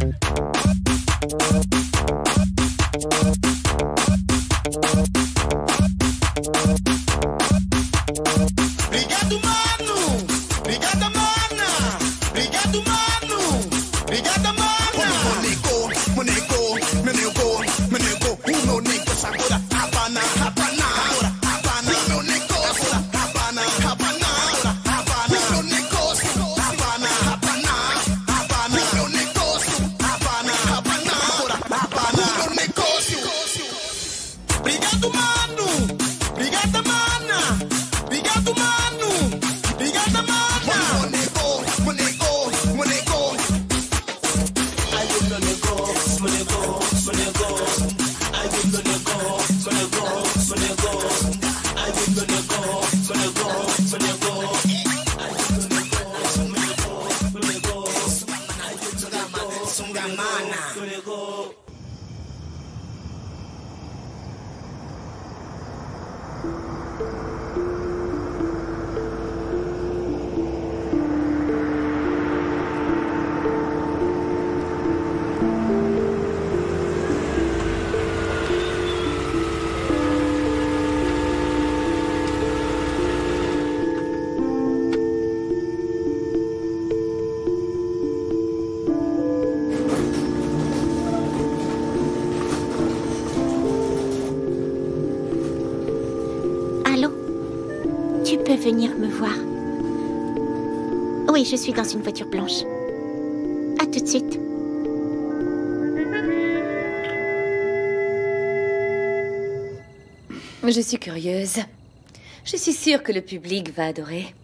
Obrigado, mano! Obrigada, mana! Obrigado, mano! Obrigada, mana! Monego, o meu negócio agora, Havana, agora, Havana, o meu negócio, Havana, o meu negócio, Havana, o meu negócio, Havana, agora, Havana, o meu negócio. Obrigado, mano! Obrigada, mana! Obrigado, mano! Obrigada, mana! Monego. Ai, o meu negócio, ai, o meu negócio, ai, o meu negócio, Sungamana. Allô? Tu peux venir me voir? Oui, je suis dans une voiture blanche. À tout de suite. Je suis curieuse. Je suis sûre que le public va adorer.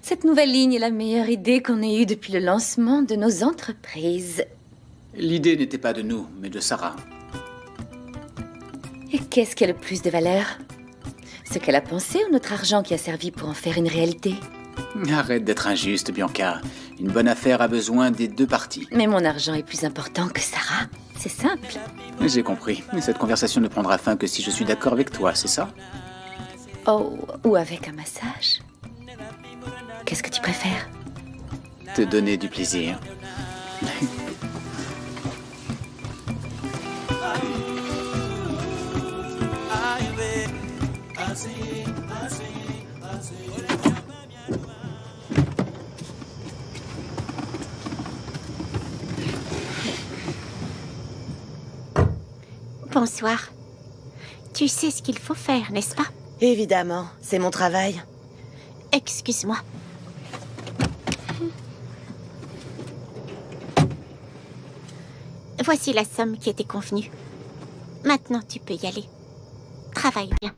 Cette nouvelle ligne est la meilleure idée qu'on ait eue depuis le lancement de nos entreprises. L'idée n'était pas de nous, mais de Sarah. Et qu'est-ce qui a le plus de valeur? Ce qu'elle a pensé ou notre argent qui a servi pour en faire une réalité? Arrête d'être injuste, Bianca. Une bonne affaire a besoin des deux parties. Mais mon argent est plus important que Sarah. C'est simple. J'ai compris. Mais cette conversation ne prendra fin que si je suis d'accord avec toi, c'est ça? Oh, ou avec un massage. Qu'est-ce que tu préfères? Te donner du plaisir. Bonsoir. Tu sais ce qu'il faut faire, n'est-ce pas? Évidemment, c'est mon travail. Excuse-moi. Voici la somme qui était convenue. Maintenant, tu peux y aller. Travaille bien.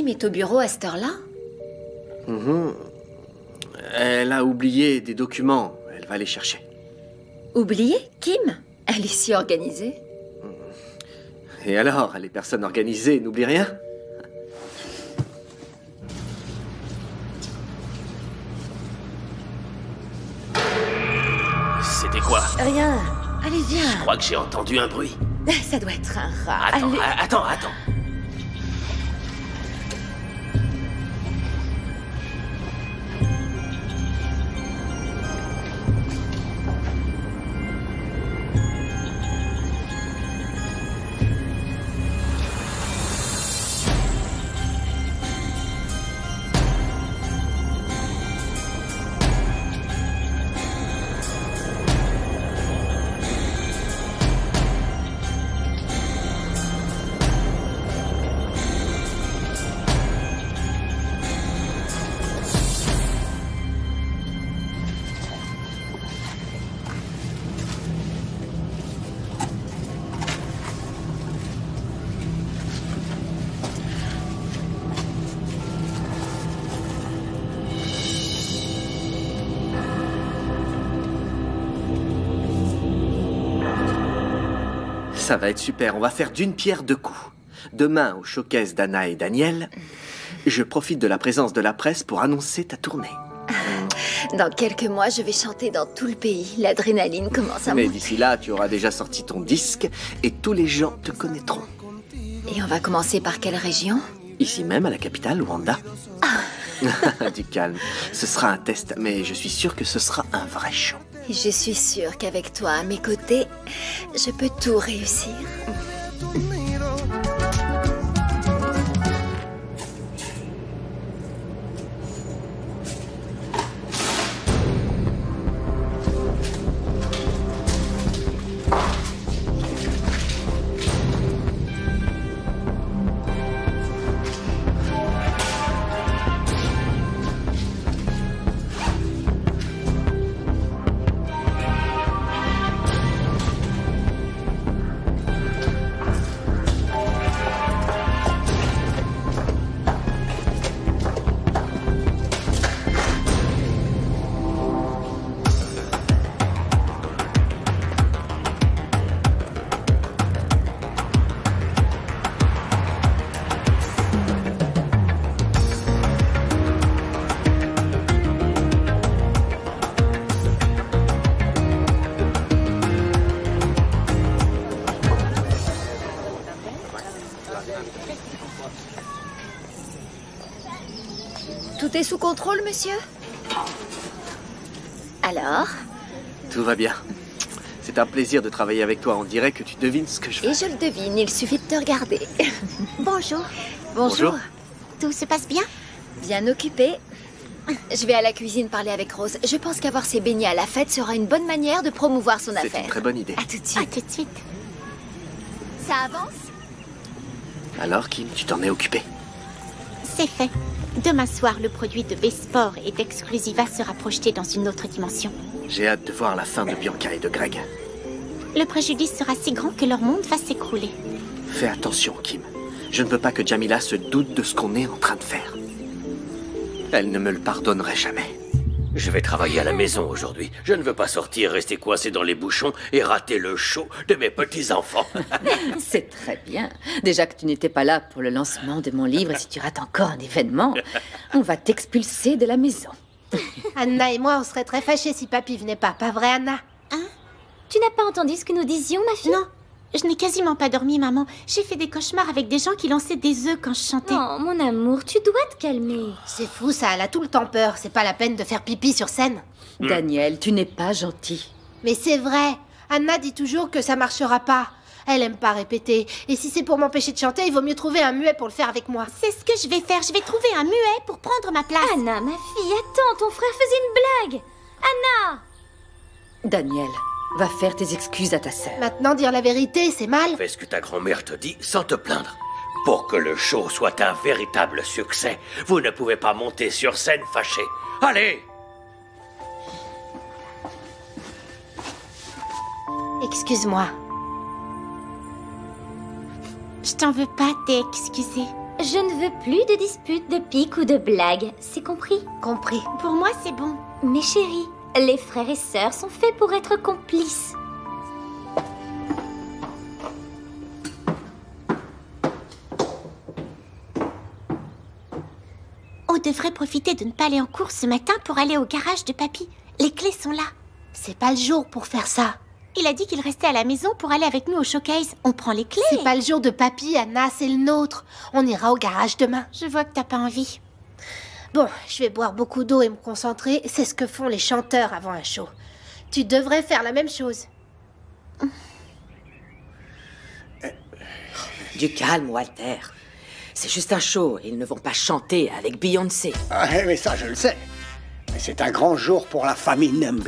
Kim est au bureau à cette heure-là? Elle a oublié des documents. Elle va les chercher. Oublié, Kim? Elle est si organisée. Et alors, les personnes organisées n'oublient rien? C'était quoi? Rien. Allez, Je viens. crois que j'ai entendu un bruit. Ça doit être un rat. Attends, Allez. attends. Ça va être super, on va faire d'une pierre deux coups. Demain, au showcase d'Anna et Daniel, je profite de la présence de la presse pour annoncer ta tournée. Dans quelques mois, je vais chanter dans tout le pays. L'adrénaline commence à Mais monter. d'ici là, tu auras déjà sorti ton disque et tous les gens te connaîtront. Et on va commencer par quelle région? Ici même, à la capitale, Wanda. Du calme. Ce sera un test, mais je suis sûr que ce sera un vrai show. Et je suis sûre qu'avec toi à mes côtés, je peux tout réussir. Tout est sous contrôle, monsieur? Alors? Tout va bien. C'est un plaisir de travailler avec toi. On dirait que tu devines ce que je fais. Et je le devine, il suffit de te regarder. Bonjour. Bonjour. Tout se passe bien? Bien occupé. Je vais à la cuisine parler avec Rose. Je pense qu'avoir ses beignets à la fête sera une bonne manière de promouvoir son C'est affaire. une très bonne idée. À tout de À suite. tout de suite. Ça avance? Alors, Kim, tu t'en es occupé? C'est fait. Demain soir, le produit de B-Sport et d'Exclusiva sera projeté dans une autre dimension. J'ai hâte de voir la fin de Bianca et de Greg. Le préjudice sera si grand que leur monde va s'écrouler. Fais attention, Kim. Je ne veux pas que Jamila se doute de ce qu'on est en train de faire. Elle ne me le pardonnerait jamais. Je vais travailler à la maison aujourd'hui. Je ne veux pas sortir, rester coincé dans les bouchons et rater le show de mes petits-enfants. C'est très bien. Déjà que tu n'étais pas là pour le lancement de mon livre, et si tu rates encore un événement, on va t'expulser de la maison. Anna et moi, on serait très fâchés si papy venait pas. Pas vrai, Anna? Tu n'as pas entendu ce que nous disions, ma fille? Non. Je n'ai quasiment pas dormi, maman. J'ai fait des cauchemars avec des gens qui lançaient des œufs quand je chantais. Oh, mon amour, tu dois te calmer. C'est fou, ça. Elle a tout le temps peur. C'est pas la peine de faire pipi sur scène. Daniel, tu n'es pas gentil. Mais c'est vrai. Anna dit toujours que ça marchera pas. Elle aime pas répéter. Et si c'est pour m'empêcher de chanter, il vaut mieux trouver un muet pour le faire avec moi. C'est ce que je vais faire. Je vais trouver un muet pour prendre ma place. Anna, ma fille, attends, ton frère faisait une blague. Anna! Daniel, va faire tes excuses à ta sœur. Maintenant, dire la vérité, c'est mal. Fais ce que ta grand-mère te dit sans te plaindre. Pour que le show soit un véritable succès, vous ne pouvez pas monter sur scène fâché. Allez! Excuse-moi. Je t'en veux pas, t'es excusée. Je ne veux plus de disputes, de piques ou de blagues. C'est compris? Compris. Pour moi, c'est bon. Mes chéris, les frères et sœurs sont faits pour être complices. On devrait profiter de ne pas aller en cours ce matin pour aller au garage de papy. Les clés sont là. C'est pas le jour pour faire ça. Il a dit qu'il restait à la maison pour aller avec nous au showcase. On prend les clés. C'est pas le jour de papy, Anna, c'est le nôtre. On ira au garage demain. Je vois que t'as pas envie. Bon, je vais boire beaucoup d'eau et me concentrer. C'est ce que font les chanteurs avant un show. Tu devrais faire la même chose. Du calme, Walter. C'est juste un show et ils ne vont pas chanter avec Beyoncé. Ah, mais ça, je le sais. Mais c'est un grand jour pour la famille Nembe.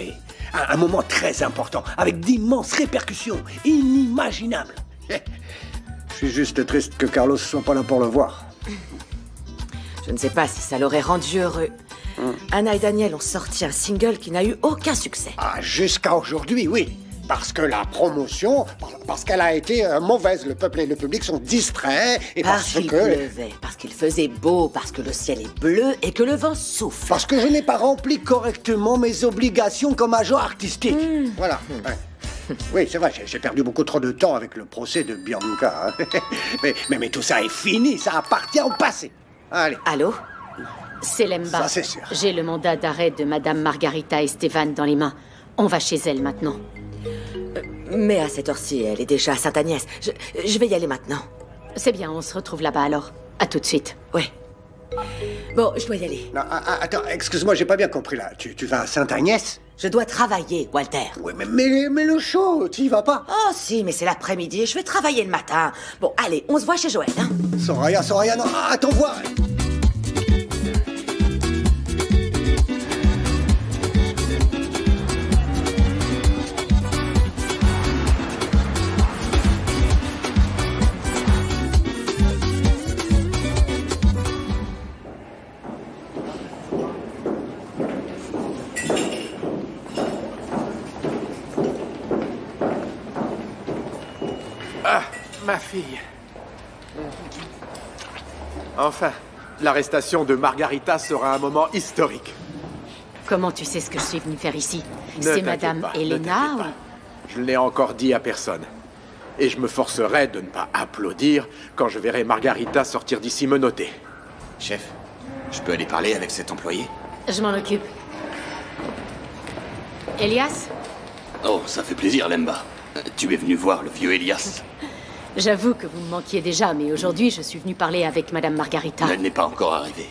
Un moment très important, avec d'immenses répercussions, inimaginables. Je suis juste triste que Carlos soit pas là pour le voir. Je ne sais pas si ça l'aurait rendu heureux. Anna et Daniel ont sorti un single qui n'a eu aucun succès. Ah, jusqu'à aujourd'hui, oui. Parce que la promotion, parce qu'elle a été mauvaise. Le peuple et le public sont distraits et Parce qu'il pleuvait, parce qu'il faisait beau, parce que le ciel est bleu et que le vent souffle. Parce que je n'ai pas rempli correctement mes obligations comme agent artistique. Voilà. Ouais. Oui, c'est vrai, j'ai perdu beaucoup trop de temps avec le procès de Bianca. Hein. mais tout ça est fini, ça appartient au passé. Allez. Allô? C'est Lemba. Ça, c'est sûr. J'ai le mandat d'arrêt de Madame Margarita Estevan dans les mains. On va chez elle maintenant. Mais à cette heure-ci, elle est déjà à Sainte-Agnès. Je vais y aller maintenant. C'est bien, on se retrouve là-bas alors. À tout de suite. Ouais. Bon, je dois y aller. Non, attends, excuse-moi, j'ai pas bien compris là. Tu vas à Sainte-Agnès? Je dois travailler, Walter. Oui, mais le show, tu y vas pas? Oh si, mais c'est l'après-midi et je vais travailler le matin. Bon, allez, on se voit chez Joël, hein. Soraya, non, attends, voir. Ma fille. Enfin, l'arrestation de Margarita sera un moment historique. Comment tu sais ce que je suis venue faire ici? Ne C'est t'inquiète Madame pas, Elena ne t'inquiète ou... pas. Je ne l'ai encore dit à personne. Et je me forcerai de ne pas applaudir quand je verrai Margarita sortir d'ici menottée. Chef, je peux aller parler avec cet employé? Je m'en occupe. Elias? Oh, ça fait plaisir, Lemba. Tu es venu voir le vieux Elias? J'avoue que vous me manquiez déjà, mais aujourd'hui, je suis venue parler avec Madame Margarita. Elle n'est pas encore arrivée.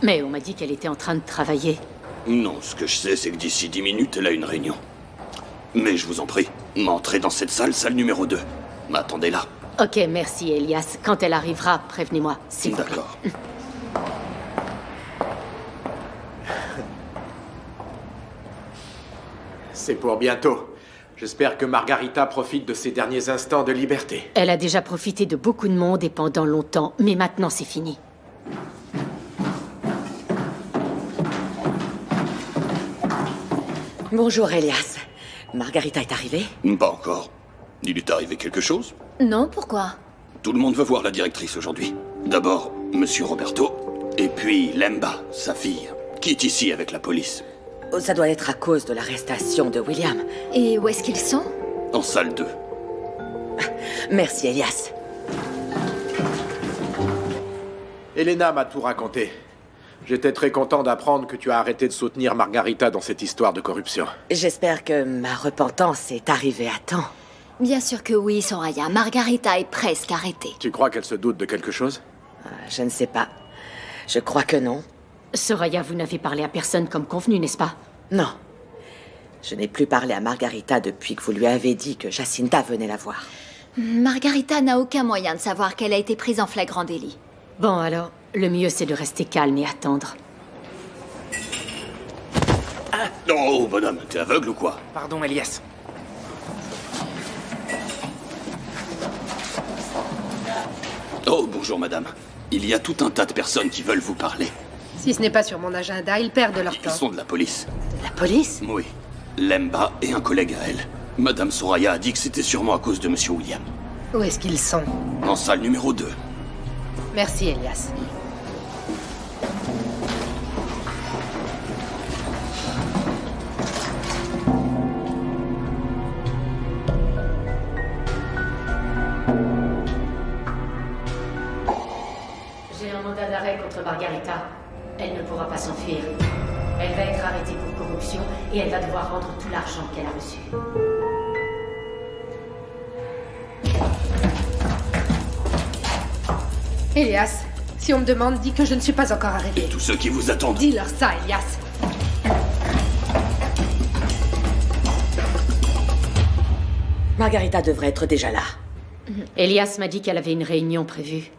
Mais on m'a dit qu'elle était en train de travailler. Non, ce que je sais, c'est que d'ici 10 minutes, elle a une réunion. Mais je vous en prie, entrez dans cette salle numéro 2. Attendez-la. Ok, merci, Elias. Quand elle arrivera, prévenez-moi, s'il vous plaît. D'accord. C'est pour bientôt. J'espère que Margarita profite de ses derniers instants de liberté. Elle a déjà profité de beaucoup de monde et pendant longtemps, mais maintenant c'est fini. Bonjour, Elias. Margarita est arrivée? Pas encore. Il est arrivé quelque chose? Non, pourquoi? Tout le monde veut voir la directrice aujourd'hui. D'abord, Monsieur Roberto, et puis Lemba, sa fille, qui est ici avec la police. Oh, ça doit être à cause de l'arrestation de William. Et où est-ce qu'ils sont? En salle 2. Merci, Elias. Elena m'a tout raconté. J'étais très content d'apprendre que tu as arrêté de soutenir Margarita dans cette histoire de corruption. J'espère que ma repentance est arrivée à temps. Bien sûr que oui, Soraya. Margarita est presque arrêtée. Tu crois qu'elle se doute de quelque chose? Je ne sais pas. Je crois que non. Soraya, vous n'avez parlé à personne comme convenu, n'est-ce pas? Non. Je n'ai plus parlé à Margarita depuis que vous lui avez dit que Jacinta venait la voir. Margarita n'a aucun moyen de savoir qu'elle a été prise en flagrant délit. Bon, alors, le mieux c'est de rester calme et attendre. Oh, bonhomme, t'es aveugle ou quoi? Pardon, Elias. Oh, bonjour, madame. Il y a tout un tas de personnes qui veulent vous parler. Si ce n'est pas sur mon agenda, ils perdent leur temps. Ils sont de la police. La police? Oui. Lemba et un collègue à elle. Madame Soraya a dit que c'était sûrement à cause de Monsieur William. Où est-ce qu'ils sont? En salle numéro 2. Merci, Elias. J'ai un mandat d'arrêt contre Margarita. Elle ne pourra pas s'enfuir. Elle va être arrêtée pour corruption et elle va devoir rendre tout l'argent qu'elle a reçu. Elias, si on me demande, dis que je ne suis pas encore arrivée. Et tous ceux qui vous attendent. Dis-leur ça, Elias. Margarita devrait être déjà là. Elias m'a dit qu'elle avait une réunion prévue.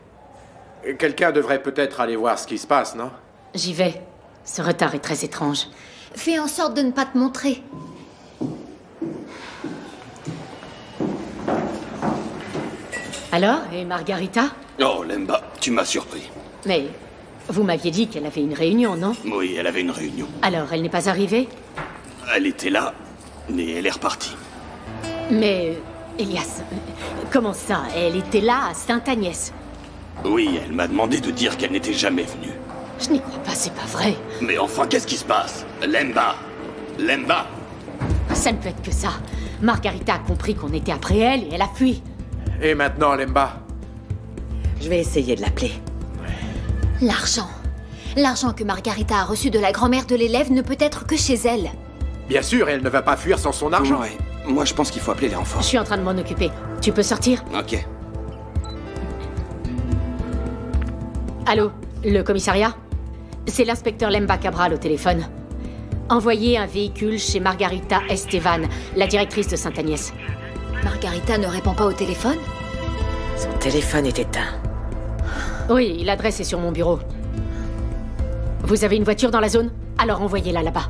Quelqu'un devrait peut-être aller voir ce qui se passe, non? J'y vais. Ce retard est très étrange. Fais en sorte de ne pas te montrer. Alors, et Margarita? Oh, Lemba, tu m'as surpris. Mais vous m'aviez dit qu'elle avait une réunion, non? Oui, elle avait une réunion. Alors, elle n'est pas arrivée? Elle était là, mais elle est repartie. Mais, Elias, comment ça? Elle était là, à Sainte-Agnès? Oui, elle m'a demandé de dire qu'elle n'était jamais venue. Je n'y crois pas, c'est pas vrai. Mais enfin, qu'est-ce qui se passe? Lemba! Lemba! Ça ne peut être que ça. Margarita a compris qu'on était après elle et elle a fui. Et maintenant, Lemba? Je vais essayer de l'appeler. L'argent. L'argent que Margarita a reçu de la grand-mère de l'élève ne peut être que chez elle. Bien sûr, elle ne va pas fuir sans son argent. Ouais. Moi, je pense qu'il faut appeler les renforts. Je suis en train de m'en occuper. Tu peux sortir? Ok. Allô? Le commissariat? C'est l'inspecteur Lemba Cabral au téléphone. Envoyez un véhicule chez Margarita Estevan, la directrice de Sainte-Agnès. Margarita ne répond pas au téléphone? Son téléphone est éteint. Oui, l'adresse est sur mon bureau. Vous avez une voiture dans la zone? Alors envoyez-la là-bas.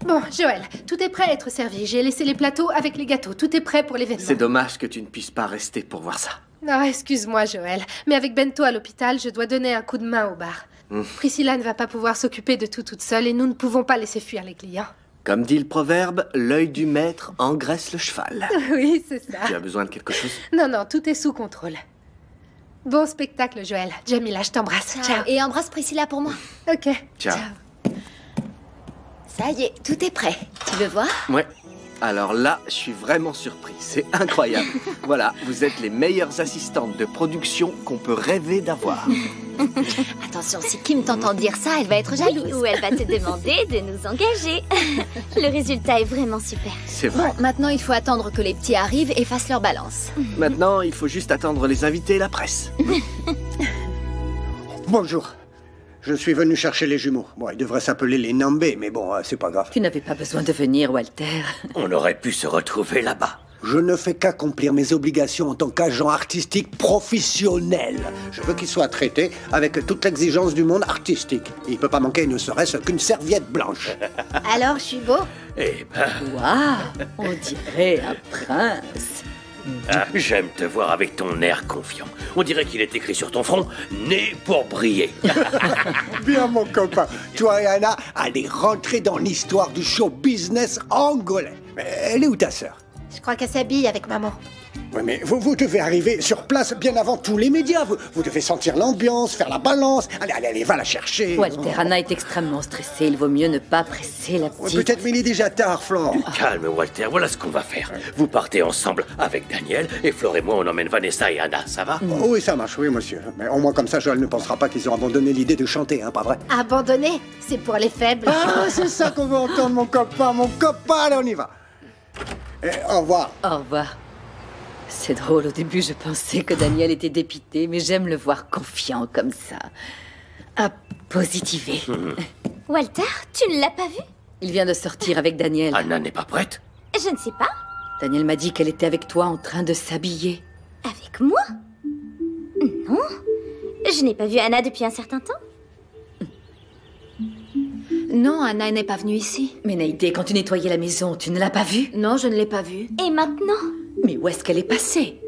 Bon, Joël, tout est prêt à être servi. J'ai laissé les plateaux avec les gâteaux. Tout est prêt pour l'événement. C'est dommage que tu ne puisses pas rester pour voir ça. Non, excuse-moi, Joël. Mais avec Bento à l'hôpital, je dois donner un coup de main au bar. Priscilla ne va pas pouvoir s'occuper de tout toute seule et nous ne pouvons pas laisser fuir les clients. Comme dit le proverbe, l'œil du maître engraisse le cheval. Oui, c'est ça. Tu as besoin de quelque chose? Non, non, tout est sous contrôle. Bon spectacle, Joël. Jamila, je t'embrasse. Ciao. Et embrasse Priscilla pour moi. Ok. Ciao. Ça y est, tout est prêt. Tu veux voir? Ouais. Alors là, je suis vraiment surpris. C'est incroyable. Voilà, vous êtes les meilleures assistantes de production qu'on peut rêver d'avoir. Attention, si Kim t'entend dire ça, elle va être jalouse. Ou elle va te demander de nous engager. Le résultat est vraiment super. C'est vrai. Bon, maintenant il faut attendre que les petits arrivent et fassent leur balance. Maintenant, il faut juste attendre les invités et la presse. Bonjour. Je suis venu chercher les jumeaux. Bon, ils devraient s'appeler les Nambé, mais bon, c'est pas grave. Tu n'avais pas besoin de venir, Walter. On aurait pu se retrouver là-bas. Je ne fais qu'accomplir mes obligations en tant qu'agent artistique professionnel. Je veux qu'ils soient traités avec toute l'exigence du monde artistique. Il peut pas manquer ne serait-ce qu'une serviette blanche. Alors, je suis beau? Eh ben... Waouh, on dirait un prince. Ah, j'aime te voir avec ton air confiant. On dirait qu'il est écrit sur ton front, né pour briller. Bien, mon copain. Toi et Anna, allez rentrer dans l'histoire du show business angolais. Mais elle est où ta sœur? Je crois qu'elle s'habille avec maman. Oui, mais vous devez arriver sur place bien avant tous les médias. Vous devez sentir l'ambiance, faire la balance. Allez, va la chercher. Walter, Anna est extrêmement stressée. Il vaut mieux ne pas presser la petite. Peut-être, mais il est déjà tard, Flore. Calme, Walter. Voilà ce qu'on va faire. Vous partez ensemble avec Daniel et Flore et moi, on emmène Vanessa et Anna. Ça va? Oh, oui, ça marche, oui, monsieur. Mais au moins comme ça, Joël ne pensera pas qu'ils ont abandonné l'idée de chanter, hein, pas vrai? Abandonné? C'est pour les faibles. Ah, c'est ça qu'on veut entendre, mon copain. Mon copain, allez, on y va. Et au revoir. Au revoir. C'est drôle, au début je pensais que Daniel était dépité, mais j'aime le voir confiant comme ça. À positiver. Walter, tu ne l'as pas vu? Il vient de sortir avec Daniel. Anna n'est pas prête? Je ne sais pas. Daniel m'a dit qu'elle était avec toi en train de s'habiller. Avec moi? Non. Je n'ai pas vu Anna depuis un certain temps. Non, Anna n'est pas venue ici. Mais Naïdé, quand tu nettoyais la maison, tu ne l'as pas vue? Non, je ne l'ai pas vue. Et maintenant? Mais où est-ce qu'elle est passée?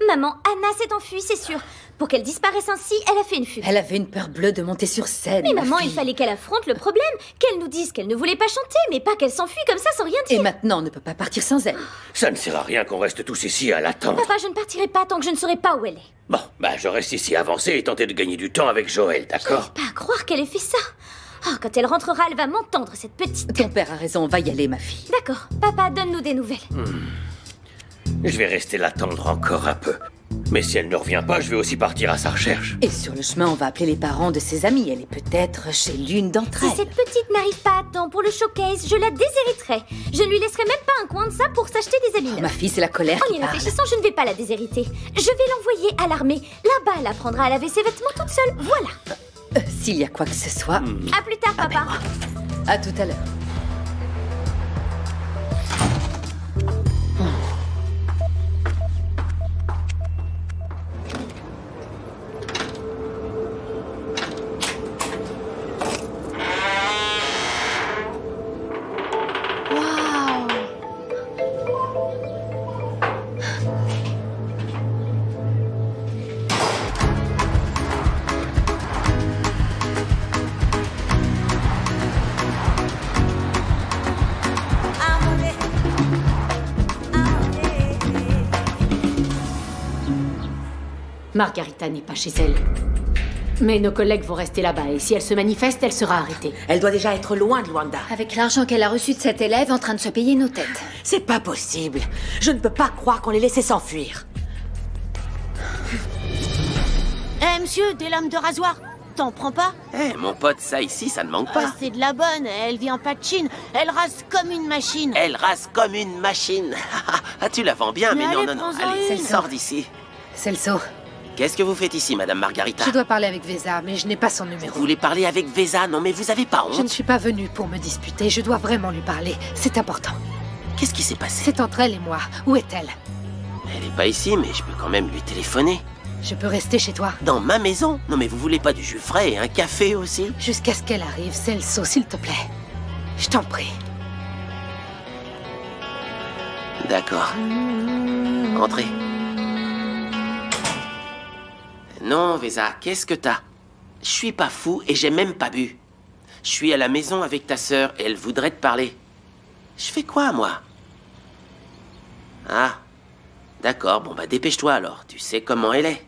Maman, Anna s'est enfuie, c'est sûr. Pour qu'elle disparaisse ainsi, elle a fait une fugue. Elle avait une peur bleue de monter sur scène. Mais maman, il fallait qu'elle affronte le problème. Qu'elle nous dise qu'elle ne voulait pas chanter, mais pas qu'elle s'enfuit comme ça sans rien dire. Et maintenant, on ne peut pas partir sans elle. Ça ne sert à rien qu'on reste tous ici à l'attendre. Papa, je ne partirai pas tant que je ne saurai pas où elle est. Bon, bah je reste ici avancer et tenter de gagner du temps avec Joël, d'accord? Pas à croire qu'elle ait fait ça. Oh, quand elle rentrera, elle va m'entendre, cette petite... Ton père a raison, on va y aller, ma fille. D'accord. Papa, donne-nous des nouvelles. Je vais rester l'attendre encore un peu. Mais si elle ne revient pas, je vais aussi partir à sa recherche. Et sur le chemin, on va appeler les parents de ses amis. Elle est peut-être chez l'une d'entre elles. Si cette petite n'arrive pas à temps pour le showcase, je la déshériterai. Je ne lui laisserai même pas un coin de ça pour s'acheter des habits neufs. Ma fille, c'est la colère En qui y parle. réfléchissant, je ne vais pas la déshériter. Je vais l'envoyer à l'armée. Là-bas, elle apprendra à laver ses vêtements toute seule. Voilà. S'il y a quoi que ce soit... À plus tard, papa. À tout à l'heure. Margarita n'est pas chez elle. Mais nos collègues vont rester là-bas et si elle se manifeste, elle sera arrêtée. Elle doit déjà être loin de Luanda. Avec l'argent qu'elle a reçu de cet élève en train de se payer nos têtes. C'est pas possible. Je ne peux pas croire qu'on l'ait laissé s'enfuir. Eh, monsieur, des lames de rasoir. T'en prends pas? Eh, mon pote, ça ici, ça ne manque pas. C'est de la bonne, elle vient pas de Chine. Elle rase comme une machine. Elle rase comme une machine. Ah, tu la vends bien, mais non, non, non. Allez, sors d'ici. Celso. Qu'est-ce que vous faites ici, Madame Margarita? Je dois parler avec Vesa, mais je n'ai pas son numéro. Vous voulez parler avec Vesa? Non, mais vous avez pas honte? Je ne suis pas venue pour me disputer, je dois vraiment lui parler. C'est important. Qu'est-ce qui s'est passé? C'est entre elle et moi. Où est-elle? Elle est pas ici, mais je peux quand même lui téléphoner. Je peux rester chez toi? Dans ma maison? Non, mais vous voulez pas du jus frais et un café aussi? Jusqu'à ce qu'elle arrive, Celso, s'il te plaît. Je t'en prie. D'accord. Entrez. Non, Vesa, qu'est-ce que t'as? Je suis pas fou et j'ai même pas bu. Je suis à la maison avec ta sœur et elle voudrait te parler. Je fais quoi, moi? Ah, d'accord, bon bah dépêche-toi alors, tu sais comment elle est.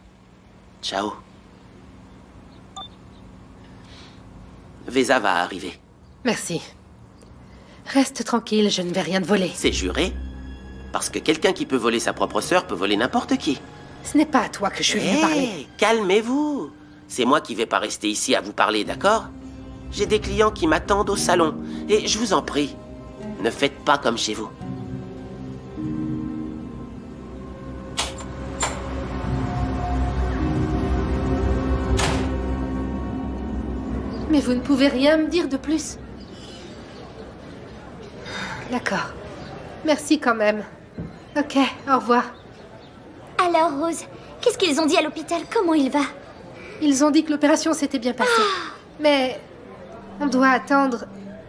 Ciao. Vesa va arriver. Merci. Reste tranquille, je ne vais rien te voler. C'est juré? Parce que quelqu'un qui peut voler sa propre sœur peut voler n'importe qui. Ce n'est pas à toi que je suis venue parler. Calmez-vous. C'est moi qui vais pas rester ici à vous parler, d'accord? J'ai des clients qui m'attendent au salon. Et je vous en prie, ne faites pas comme chez vous. Mais vous ne pouvez rien me dire de plus. D'accord. Merci quand même. Ok, au revoir. Alors, Rose, Qu'est-ce qu'ils ont dit à l'hôpital? Comment il va? Ils ont dit que l'opération s'était bien passée. Mais on doit attendre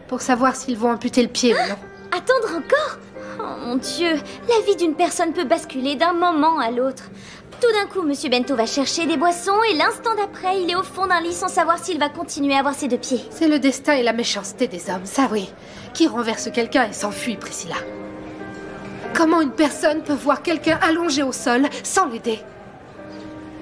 pour savoir s'ils vont amputer le pied ou non. Attendre encore? Oh mon Dieu, la vie d'une personne peut basculer d'un moment à l'autre. Tout d'un coup, Monsieur Bento va chercher des boissons et l'instant d'après, il est au fond d'un lit sans savoir s'il va continuer à avoir ses deux pieds. C'est le destin et la méchanceté des hommes, ça oui. Qui renverse quelqu'un et s'enfuit, Priscilla. Comment une personne peut voir quelqu'un allongé au sol sans l'aider?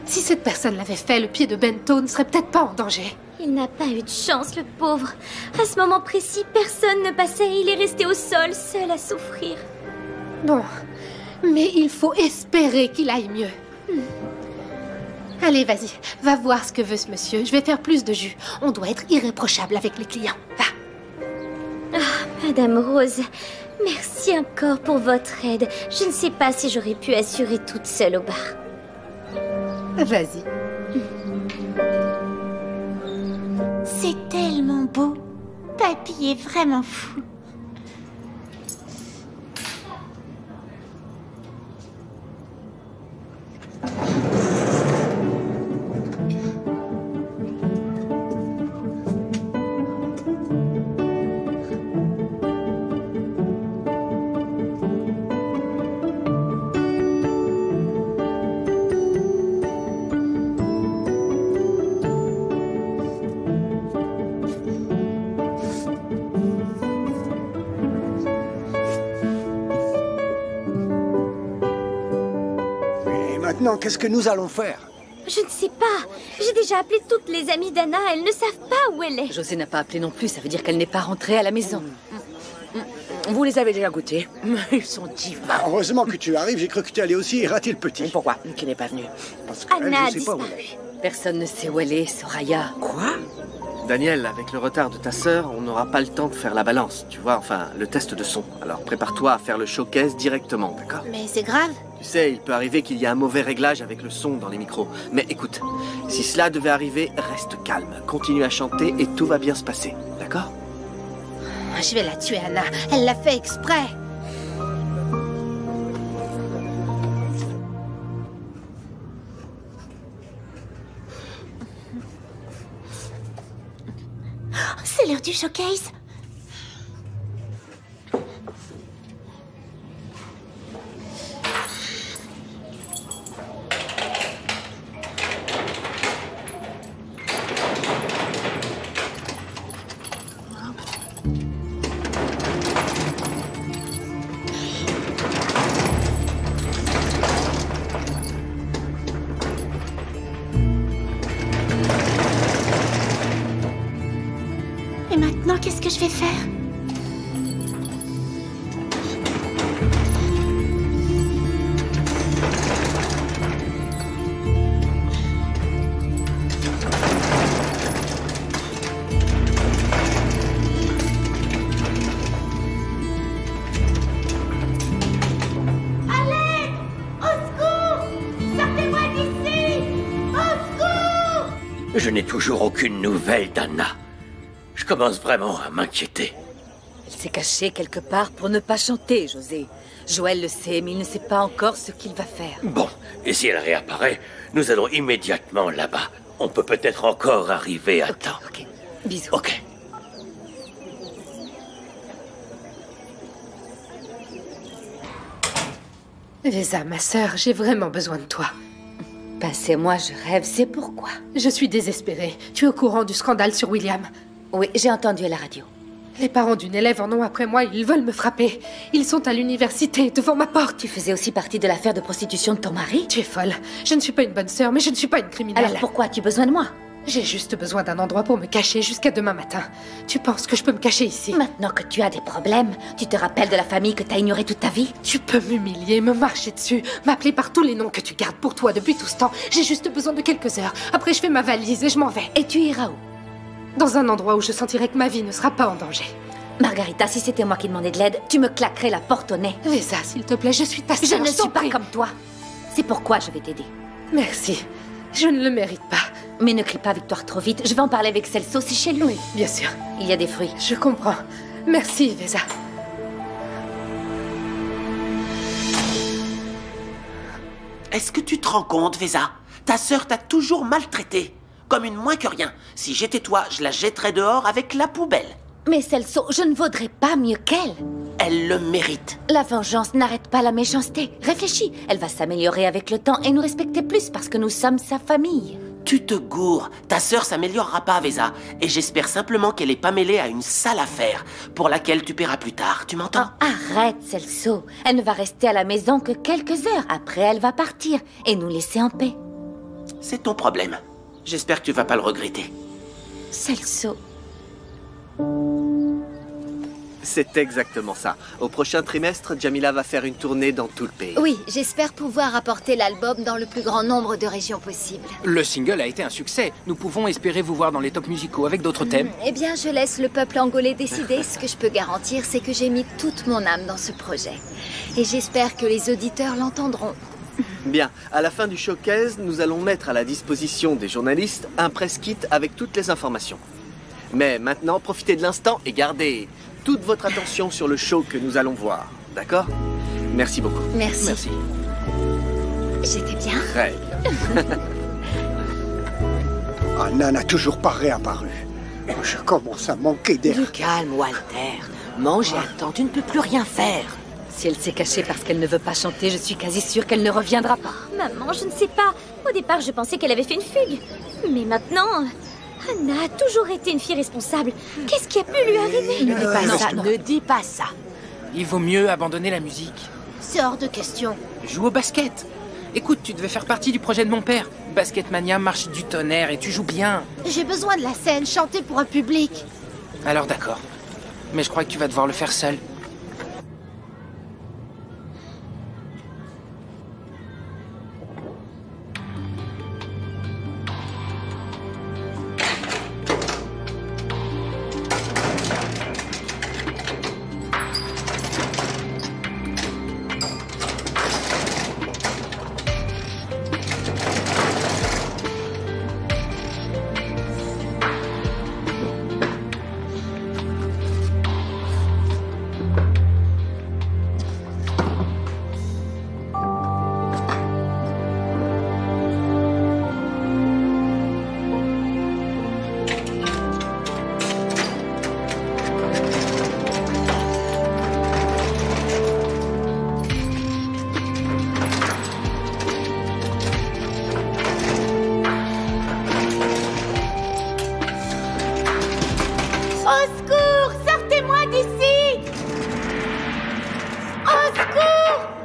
Si cette personne l'avait fait, le pied de Bento ne serait peut-être pas en danger. Il n'a pas eu de chance, le pauvre. À ce moment précis, personne ne passait et il est resté au sol, seul à souffrir. Bon, mais il faut espérer qu'il aille mieux. Allez, vas-y, va voir ce que veut ce monsieur. Je vais faire plus de jus. On doit être irréprochable avec les clients. Va. Ah, Madame Rose, merci encore pour votre aide. Je ne sais pas si j'aurais pu assurer toute seule au bar. Vas-y. C'est tellement beau. Papy est vraiment fou. Maintenant, qu'est-ce que nous allons faire? Je ne sais pas. J'ai déjà appelé toutes les amies d'Anna. Elles ne savent pas où elle est. José n'a pas appelé non plus. Ça veut dire qu'elle n'est pas rentrée à la maison. Vous les avez déjà goûtés? Ils sont divins. Bah, heureusement que tu arrives. J'ai cru que tu allais aussi rater le petit. Pourquoi? Qui n'est pas venu? Parce que Anna a je sais pas où elle disparu. est. Personne ne sait où elle est, Soraya. Quoi? Daniel, avec le retard de ta sœur, on n'aura pas le temps de faire la balance, tu vois, enfin, le test de son. Alors prépare-toi à faire le showcase directement, d'accord? Mais c'est grave. Tu sais, il peut arriver qu'il y ait un mauvais réglage avec le son dans les micros. Mais écoute, si cela devait arriver, reste calme, continue à chanter et tout va bien se passer, d'accord? Je vais la tuer, Anna. Elle l'a fait exprès. C'est l'heure du showcase. Et maintenant, qu'est-ce que je vais faire? Allez! Au secours! Sortez-moi d'ici! Au secours! Je n'ai toujours aucune nouvelle d'Anna. Je commence vraiment à m'inquiéter. Elle s'est cachée quelque part pour ne pas chanter, José. Joël le sait, mais il ne sait pas encore ce qu'il va faire. Bon, et si elle réapparaît, nous allons immédiatement là-bas. On peut peut-être encore arriver à temps. Ok, bisous. Ok. Vesa, ma sœur, j'ai vraiment besoin de toi. Passez-moi, je rêve, c'est pourquoi. Je suis désespérée. Tu es au courant du scandale sur William? Oui, j'ai entendu à la radio. Les parents d'une élève en ont après moi, ils veulent me frapper. Ils sont à l'université, devant ma porte. Tu faisais aussi partie de l'affaire de prostitution de ton mari? Tu es folle. Je ne suis pas une bonne sœur, mais je ne suis pas une criminelle. Alors pourquoi as-tu besoin de moi? J'ai juste besoin d'un endroit pour me cacher jusqu'à demain matin. Tu penses que je peux me cacher ici? Maintenant que tu as des problèmes, tu te rappelles de la famille que t'as ignorée toute ta vie? Tu peux m'humilier, me marcher dessus, m'appeler par tous les noms que tu gardes pour toi depuis tout ce temps. J'ai juste besoin de quelques heures. Après, je fais ma valise et je m'en vais. Et tu iras où? Dans un endroit où je sentirai que ma vie ne sera pas en danger. Margarita, si c'était moi qui demandais de l'aide, tu me claquerais la porte au nez. Vesa, s'il te plaît, je suis ta sœur. Je ne suis pas comme toi. C'est pourquoi je vais t'aider. Merci. Je ne le mérite pas. Mais ne crie pas Victoire trop vite. Je vais en parler avec Celso, c'est chez lui. Oui, bien sûr. Il y a des fruits. Je comprends. Merci, Vesa. Est-ce que tu te rends compte, Vesa? Ta sœur t'a toujours maltraité. Comme une moins que rien. Si j'étais toi, je la jetterais dehors avec la poubelle. Mais Celso, je ne vaudrais pas mieux qu'elle. Elle le mérite. La vengeance n'arrête pas la méchanceté. Réfléchis, elle va s'améliorer avec le temps et nous respecter plus parce que nous sommes sa famille. Tu te gourres. Ta sœur s'améliorera pas, Vesa. Et j'espère simplement qu'elle n'est pas mêlée à une sale affaire pour laquelle tu paieras plus tard. Tu m'entends? Oh, arrête, Celso. Elle ne va rester à la maison que quelques heures. Après, elle va partir et nous laisser en paix. C'est ton problème. J'espère que tu vas pas le regretter. Celso. C'est exactement ça. Au prochain trimestre, Jamila va faire une tournée dans tout le pays. Oui, j'espère pouvoir apporter l'album dans le plus grand nombre de régions possible. Le single a été un succès. Nous pouvons espérer vous voir dans les tops musicaux avec d'autres thèmes. Eh bien, je laisse le peuple angolais décider. Ce que je peux garantir, c'est que j'ai mis toute mon âme dans ce projet. Et j'espère que les auditeurs l'entendront. Bien, à la fin du showcase, nous allons mettre à la disposition des journalistes un press kit avec toutes les informations. Mais maintenant, profitez de l'instant et gardez toute votre attention sur le show que nous allons voir. D'accord? Merci beaucoup. Merci. Merci. J'étais bien. Très bien. Anna n'a toujours pas réapparu. Je commence à manquer d'air. Du calme, Walter. Mange et attends, tu ne peux plus rien faire. Si elle s'est cachée parce qu'elle ne veut pas chanter, je suis quasi sûre qu'elle ne reviendra pas. Maman, je ne sais pas. Au départ, je pensais qu'elle avait fait une fugue. Mais maintenant, Anna a toujours été une fille responsable. Qu'est-ce qui a pu lui arriver? Ne dis pas ça, ne dis pas ça. Il vaut mieux abandonner la musique. C'est hors de question. Joue au basket. Écoute, tu devais faire partie du projet de mon père. Basketmania marche du tonnerre et tu joues bien. J'ai besoin de la scène, chanter pour un public. Alors d'accord. Mais je crois que tu vas devoir le faire seul.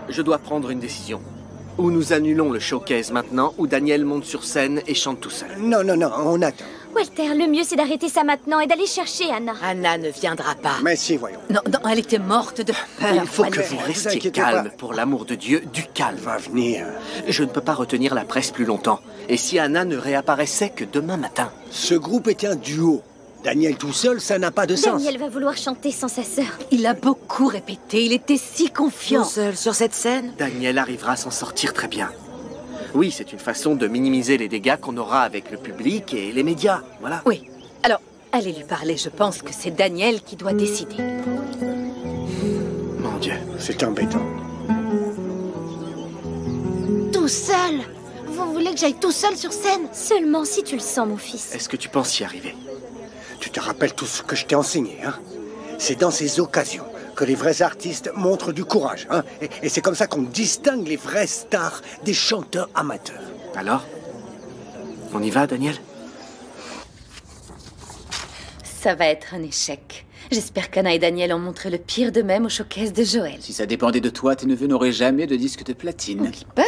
Je dois prendre une décision. Ou nous annulons le showcase maintenant, ou Daniel monte sur scène et chante tout seul. Non, on attend. Walter, le mieux c'est d'arrêter ça maintenant et d'aller chercher Anna. Anna ne viendra pas. Mais si, voyons. Non, elle était morte de peur. Il faut que Walter. vous restiez calme, pour l'amour de Dieu, du calme. Va venir. Je ne peux pas retenir la presse plus longtemps. Et si Anna ne réapparaissait que demain matin? Ce groupe est un duo. Daniel tout seul, ça n'a pas de sens. Daniel va vouloir chanter sans sa sœur. Il a beaucoup répété, il était si confiant. Tout seul sur cette scène? Daniel arrivera à s'en sortir très bien. Oui, c'est une façon de minimiser les dégâts qu'on aura avec le public et les médias, voilà. Oui, alors, allez lui parler, je pense que c'est Daniel qui doit décider. Mon Dieu. C'est embêtant. Tout seul? Vous voulez que j'aille tout seul sur scène? Seulement si tu le sens, mon fils. Est-ce que tu penses y arriver? Tu te rappelles tout ce que je t'ai enseigné, hein? C'est dans ces occasions que les vrais artistes montrent du courage, hein? Et c'est comme ça qu'on distingue les vraies stars des chanteurs amateurs. Alors? On y va, Daniel? Ça va être un échec. J'espère qu'Anna et Daniel ont montré le pire d'eux-mêmes au showcase de Joël. Si ça dépendait de toi, tes neveux n'auraient jamais de disque de platine. Ils peuvent,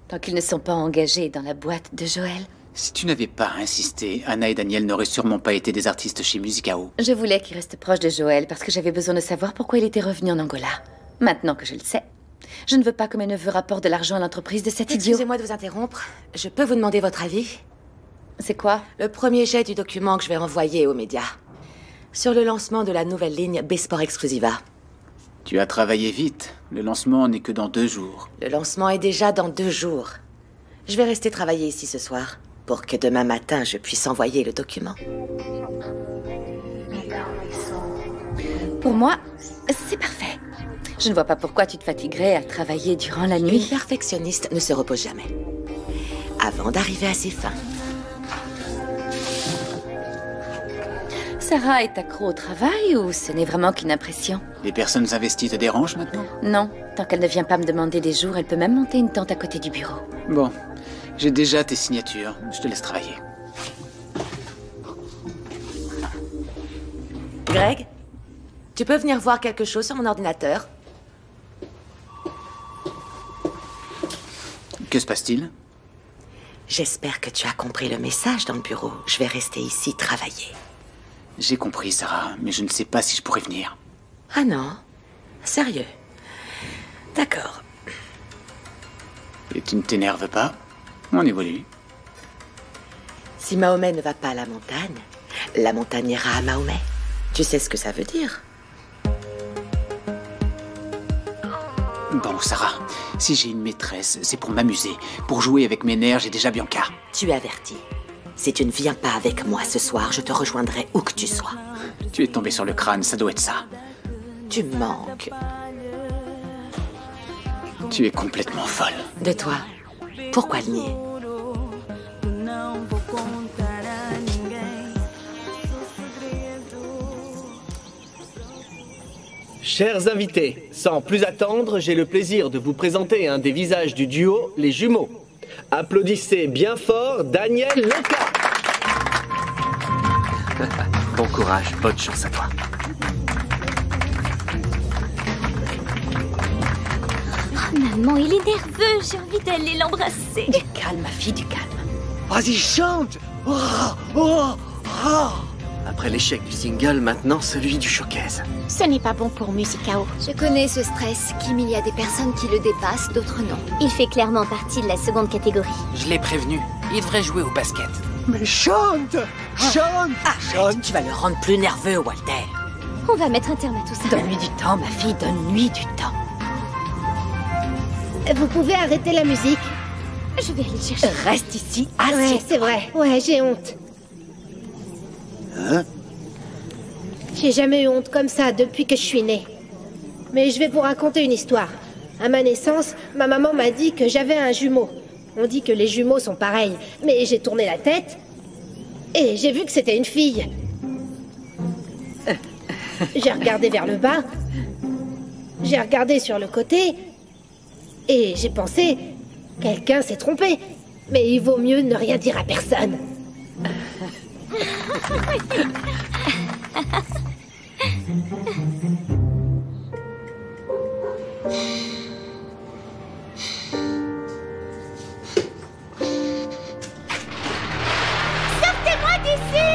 tant qu'ils ne sont pas engagés dans la boîte de Joël. Si tu n'avais pas insisté, Anna et Daniel n'auraient sûrement pas été des artistes chez Musicao. Je voulais qu'ils restent proches de Joël parce que j'avais besoin de savoir pourquoi il était revenu en Angola. Maintenant que je le sais, je ne veux pas que mes neveux rapportent de l'argent à l'entreprise de cet idiot. Excusez-moi de vous interrompre. Je peux vous demander votre avis? C'est quoi? Le premier jet du document que je vais envoyer aux médias. Sur le lancement de la nouvelle ligne B-Sport Exclusiva. Tu as travaillé vite. Le lancement n'est que dans 2 jours. Le lancement est déjà dans 2 jours. Je vais rester travailler ici ce soir, pour que demain matin, je puisse envoyer le document. Pour moi, c'est parfait. Je ne vois pas pourquoi tu te fatiguerais à travailler durant la nuit. Une perfectionniste ne se repose jamais. Avant d'arriver à ses fins. Sarah est accro au travail ou ce n'est vraiment qu'une impression? Les personnes investies te dérangent maintenant? Non, tant qu'elle ne vient pas me demander des jours, elle peut même monter une tente à côté du bureau. Bon, j'ai déjà tes signatures. Je te laisse travailler. Greg, tu peux venir voir quelque chose sur mon ordinateur? Que se passe-t-il? J'espère que tu as compris le message dans le bureau. Je vais rester ici travailler. J'ai compris, Sarah, mais je ne sais pas si je pourrais venir. Ah non? Sérieux? D'accord. Et tu ne t'énerves pas? On évolue. Si Mahomet ne va pas à la montagne ira à Mahomet. Tu sais ce que ça veut dire? Bon, Sarah, si j'ai une maîtresse, c'est pour m'amuser. Pour jouer avec mes nerfs, j'ai déjà Bianca. Tu es averti. Si tu ne viens pas avec moi ce soir, je te rejoindrai où que tu sois. Tu es tombé sur le crâne, ça doit être ça. Tu me manques. Tu es complètement folle. De toi? Pourquoi le nier? Chers invités, sans plus attendre, j'ai le plaisir de vous présenter un des visages du duo, les jumeaux. Applaudissez bien fort Daniel Loca. Bon courage, bonne chance à toi. Oh, maman, il est nerveux. J'ai envie d'aller l'embrasser. Du calme, ma fille, du calme. Vas-y, chante. Après l'échec du single, maintenant celui du showcase. Ce n'est pas bon pour Musicao. Je connais ce stress. Kim, il y a des personnes qui le dépassent, d'autres non. Il fait clairement partie de la seconde catégorie. Je l'ai prévenu. Il devrait jouer au basket. Mais chante! Chante! Arrête, tu vas le rendre plus nerveux, Walter. On va mettre un terme à tout ça. Donne-lui du temps, ma fille, donne-lui du temps. Vous pouvez arrêter la musique? Je vais aller le chercher. Reste ici, Ouais, c'est vrai. Ouais, j'ai honte. Hein? J'ai jamais eu honte comme ça depuis que je suis née. Mais je vais vous raconter une histoire. À ma naissance, ma maman m'a dit que j'avais un jumeau. On dit que les jumeaux sont pareils, mais j'ai tourné la tête et j'ai vu que c'était une fille. J'ai regardé vers le bas, j'ai regardé sur le côté et j'ai pensé, quelqu'un s'est trompé. Mais il vaut mieux ne rien dire à personne. Sortez-moi d'ici!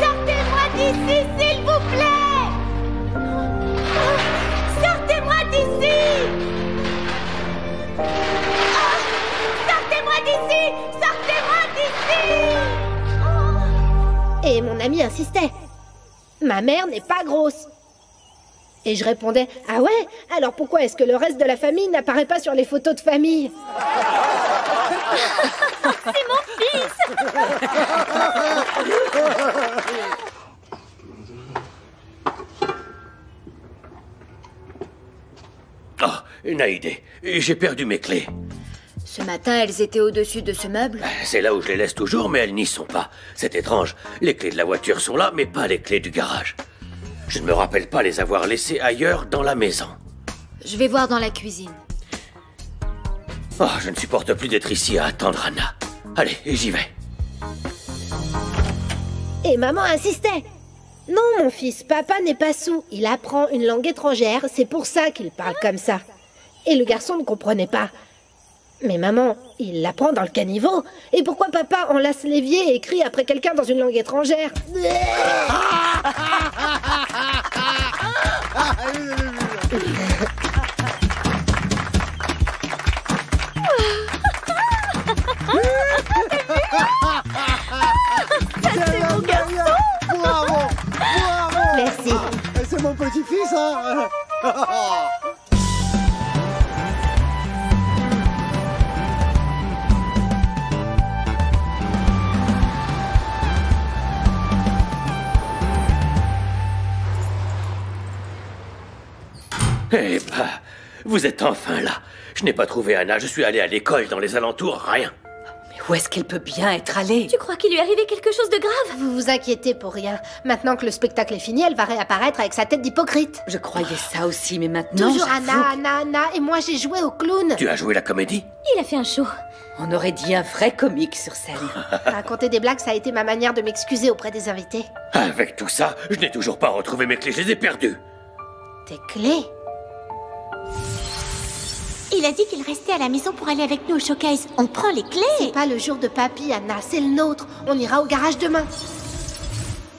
Sortez-moi d'ici, s'il vous plaît! Sortez-moi d'ici! Sortez-moi d'ici! Sortez-moi d'ici! Et mon ami insistait. Ma mère n'est pas grosse. Et je répondais, ah ouais? Alors pourquoi est-ce que le reste de la famille n'apparaît pas sur les photos de famille? C'est mon fils! Oh, Naïdé, j'ai perdu mes clés. Ce matin, elles étaient au-dessus de ce meuble. C'est là où je les laisse toujours, mais elles n'y sont pas. C'est étrange. Les clés de la voiture sont là, mais pas les clés du garage. Je ne me rappelle pas les avoir laissées ailleurs dans la maison. Je vais voir dans la cuisine. Oh, je ne supporte plus d'être ici à attendre Anna. Allez, j'y vais. Et maman insistait. Non, mon fils, papa n'est pas sourd. Il apprend une langue étrangère, c'est pour ça qu'il parle comme ça. Et le garçon ne comprenait pas. Mais maman, il l'apprend dans le caniveau. Et pourquoi papa enlace l'évier et crie après quelqu'un dans une langue étrangère? Bravo! Bravo! Merci. C'est mon petit-fils, hein? Eh ben, vous êtes enfin là. Je n'ai pas trouvé Anna, je suis allé à l'école dans les alentours, rien. Mais où est-ce qu'elle peut bien être allée? Tu crois qu'il lui est arrivé quelque chose de grave? Vous vous inquiétez pour rien. Maintenant que le spectacle est fini, elle va réapparaître avec sa tête d'hypocrite. Je croyais ça aussi, mais maintenant... Toujours j'avoue Anna, Anna, Anna, et moi j'ai joué au clown. Tu as joué la comédie? Il a fait un show. On aurait dit un vrai comique sur scène. Raconter des blagues, ça a été ma manière de m'excuser auprès des invités. Avec tout ça, je n'ai toujours pas retrouvé mes clés, je les ai perdues. Tes clés? Il a dit qu'il restait à la maison pour aller avec nous au showcase. On prend les clés. C'est pas le jour de papy, Anna, c'est le nôtre. On ira au garage demain.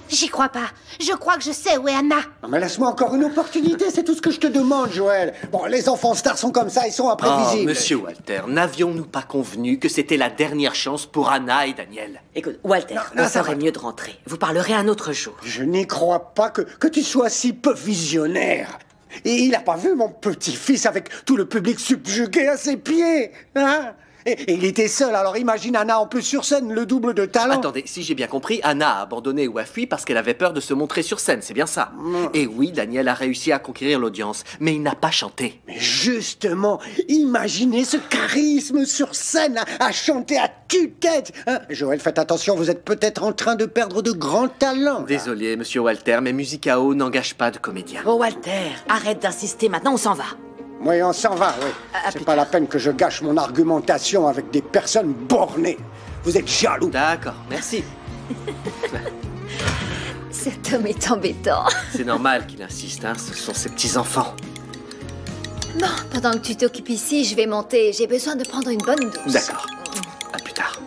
J'y crois pas. Je crois que je sais où est Anna. Non mais laisse-moi encore une opportunité, c'est tout ce que je te demande, Joël. Bon, les enfants stars sont comme ça, ils sont imprévisibles. Oh, monsieur Walter, n'avions-nous pas convenu que c'était la dernière chance pour Anna et Daniel? Écoute, Walter, on ferait mieux de rentrer. Vous parlerez un autre jour. Je n'y crois pas que tu sois si peu visionnaire. Et il n'a pas vu mon petit-fils avec tout le public subjugué à ses pieds, hein? Et il était seul, alors imagine Anna en plus sur scène, le double de talent. Attendez, si j'ai bien compris, Anna a abandonné ou a fui parce qu'elle avait peur de se montrer sur scène, c'est bien ça? Et oui, Daniel a réussi à conquérir l'audience, mais il n'a pas chanté. Mais justement, imaginez ce charisme sur scène, à chanter à tue-tête, hein? Joël, faites attention, vous êtes peut-être en train de perdre de grands talents. Désolé, monsieur Walter, mais Musicao n'engage pas de comédien. Bon, Walter, arrête d'insister, maintenant on s'en va. Oui, on s'en va, oui. C'est pas la peine que je gâche mon argumentation avec des personnes bornées. Vous êtes jaloux. D'accord, merci. Cet homme est embêtant. C'est normal qu'il insiste, hein, ce sont ses petits-enfants. Bon, pendant que tu t'occupes ici, je vais monter. J'ai besoin de prendre une bonne douche. D'accord. À plus tard.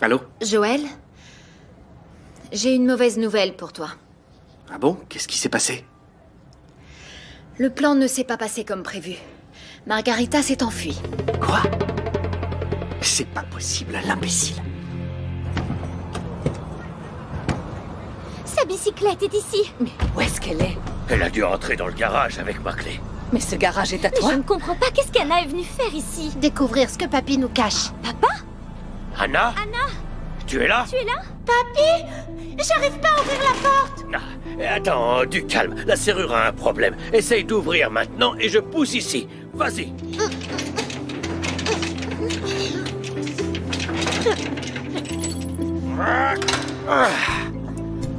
Allô? Joël? J'ai une mauvaise nouvelle pour toi. Ah bon? Qu'est-ce qui s'est passé? Le plan ne s'est pas passé comme prévu. Margarita s'est enfuie. Quoi? C'est pas possible, l'imbécile. Sa bicyclette est ici. Mais où est-ce qu'elle est? Elle a dû rentrer dans le garage avec ma clé. Mais ce garage est à Mais toi? je ne comprends pas. Qu'est-ce qu'Anna est venue faire ici? Découvrir ce que papy nous cache. Papa? Anna? Anna? Tu es là? Tu es là? Papy, j'arrive pas à ouvrir la porte. Ah, attends, du calme. La serrure a un problème. Essaye d'ouvrir maintenant et je pousse ici. Vas-y.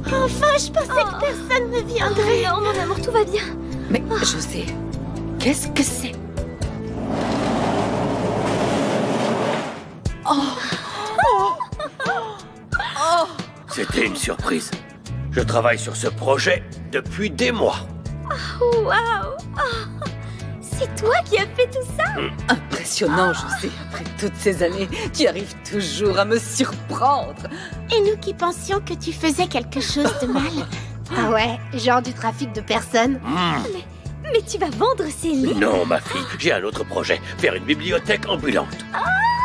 Enfin, je pensais que personne ne viendrait. Oh non, mon amour, tout va bien. Mais José, qu'est-ce que c'est? C'était une surprise. Je travaille sur ce projet depuis des mois. Oh, waouh! Oh, c'est toi qui as fait tout ça? Impressionnant, José. Après toutes ces années, tu arrives toujours à me surprendre. Et nous qui pensions que tu faisais quelque chose de mal. Ah ouais, genre du trafic de personnes. Mais tu vas vendre ces livres? Non, ma fille, j'ai un autre projet. Faire une bibliothèque ambulante.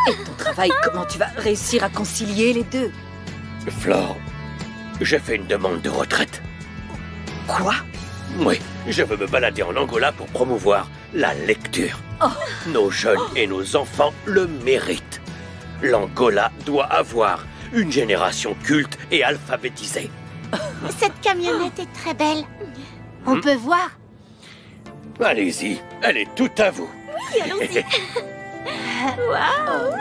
Et ton travail, comment tu vas réussir à concilier les deux? Flore, j'ai fait une demande de retraite. Quoi? Oui, je veux me balader en Angola pour promouvoir la lecture. Nos jeunes et nos enfants le méritent. L'Angola doit avoir une génération culte et alphabétisée. Cette camionnette est très belle. On peut voir? Allez-y, elle est toute à vous. Oui, allons-y. Waouh!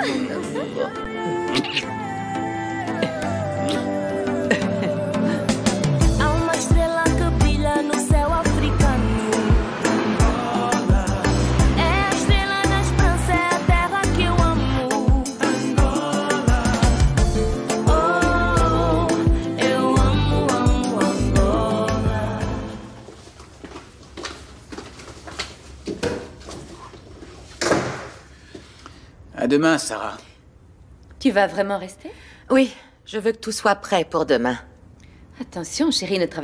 À demain, Sarah. Tu vas vraiment rester? Oui, je veux que tout soit prêt pour demain. Attention, chérie, ne travaille